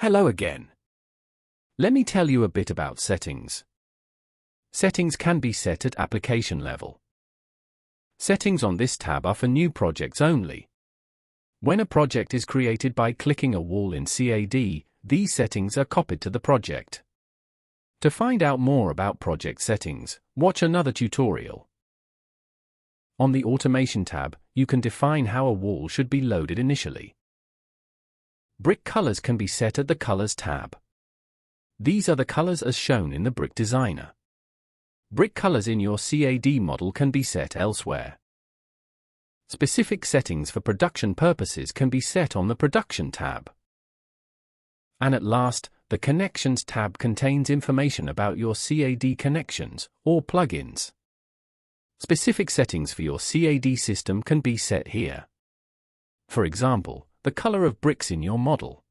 Hello again. Let me tell you a bit about settings. Settings can be set at application level. Settings on this tab are for new projects only. When a project is created by clicking a wall in CAD, these settings are copied to the project. To find out more about project settings, watch another tutorial. On the Automation tab, you can define how a wall should be loaded initially. Brick colors can be set at the Colors tab. These are the colors as shown in the BrickDesigner. Brick colors in your CAD model can be set elsewhere. Specific settings for production purposes can be set on the Production tab. And at last, the Connections tab contains information about your CAD connections or plugins. Specific settings for your CAD system can be set here. For example, the color of bricks in your model.